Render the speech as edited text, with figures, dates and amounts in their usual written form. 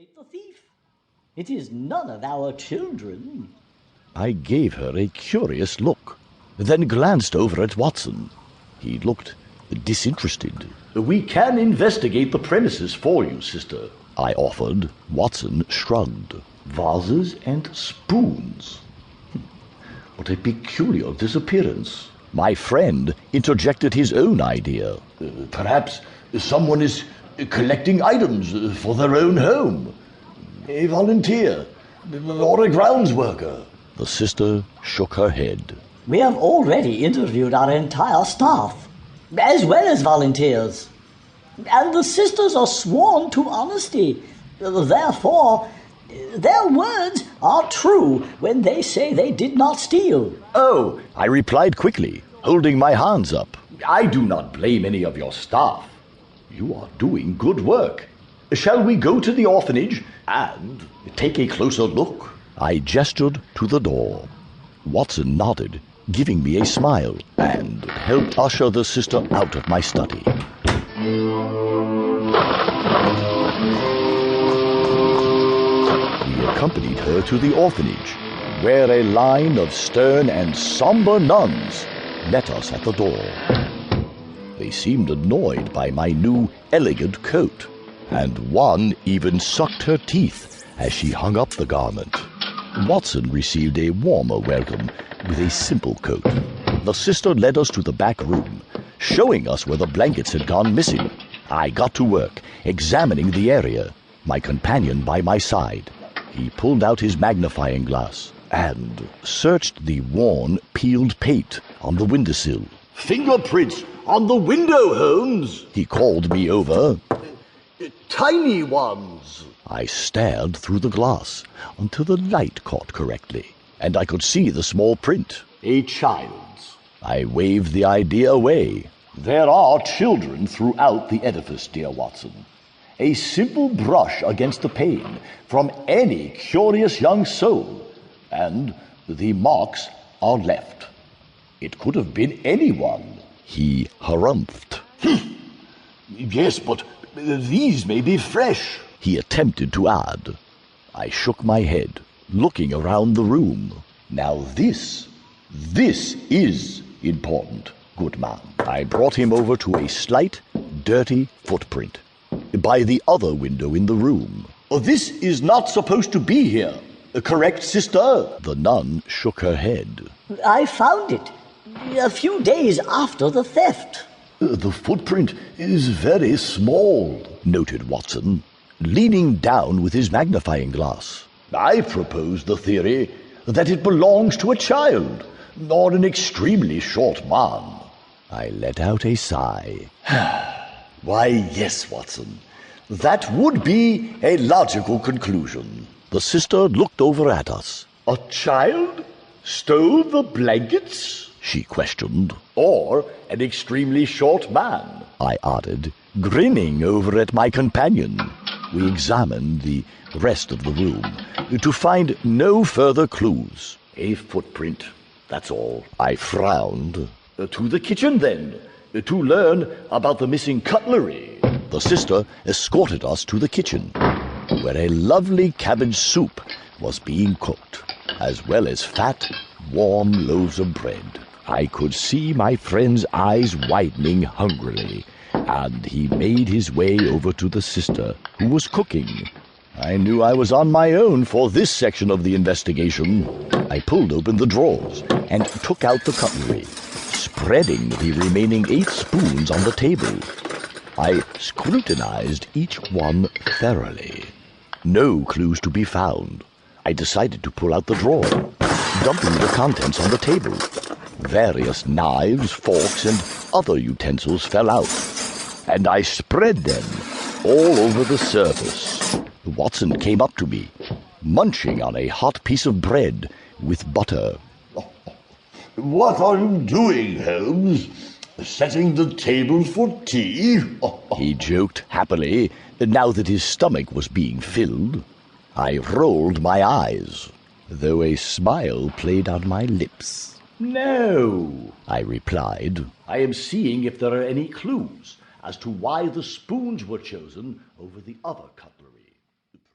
locate the thief. It is none of our children. I gave her a curious look, then glanced over at Watson. He looked disinterested. We can investigate the premises for you, sister, I offered. Watson shrugged. Vases and spoons. What a peculiar disappearance. My friend interjected his own idea. Perhaps someone is collecting items for their own home. A volunteer or a grounds worker. The sister shook her head. We have already interviewed our entire staff, as well as volunteers. And the sisters are sworn to honesty. Therefore, their words are true when they say they did not steal. Oh, I replied quickly, holding my hands up. I do not blame any of your staff. You are doing good work. Shall we go to the orphanage and take a closer look? I gestured to the door. Watson nodded, giving me a smile, and helped usher the sister out of my study. We accompanied her to the orphanage, where a line of stern and somber nuns met us at the door. They seemed annoyed by my new, elegant coat, and one even sucked her teeth as she hung up the garment. Watson received a warmer welcome with a simple coat. The sister led us to the back room, showing us where the blankets had gone missing. I got to work, examining the area, my companion by my side. He pulled out his magnifying glass and searched the worn, peeled paint on the windowsill. Fingerprints on the window, Holmes! He called me over. Tiny ones! I stared through the glass until the light caught correctly, and I could see the small print. A child's. I waved the idea away. There are children throughout the edifice, dear Watson. A simple brush against the pane from any curious young soul, and the marks are left. It could have been anyone. He harumphed. Yes, but these may be fresh. He attempted to add. I shook my head, looking around the room. Now this is important, good man. I brought him over to a slight, dirty footprint by the other window in the room. This is not supposed to be here. Correct, sister? The nun shook her head. I found it a few days after the theft. The footprint is very small, noted Watson, leaning down with his magnifying glass. I propose the theory that it belongs to a child, or an extremely short man. I let out a sigh. Why, yes, Watson. That would be a logical conclusion. The sister looked over at us. A child stole the blankets? She questioned. Or an extremely short man? I added, grinning over at my companion. We examined the rest of the room to find no further clues. A footprint, that's all. I frowned. To the kitchen, then, to learn about the missing cutlery. The sister escorted us to the kitchen, where a lovely cabbage soup was being cooked, as well as fat, warm loaves of bread. I could see my friend's eyes widening hungrily, and he made his way over to the sister, who was cooking. I knew I was on my own for this section of the investigation. I pulled open the drawers and took out the cutlery, spreading the remaining 8 spoons on the table. I scrutinized each one thoroughly. No clues to be found. I decided to pull out the drawer, dumping the contents on the table. Various knives, forks, and other utensils fell out, and I spread them all over the surface. Watson came up to me, munching on a hot piece of bread with butter. What are you doing, Holmes? Setting the table for tea? He joked happily, now that his stomach was being filled. I rolled my eyes, though a smile played on my lips. No, I replied. I am seeing if there are any clues as to why the spoons were chosen over the other cutlery.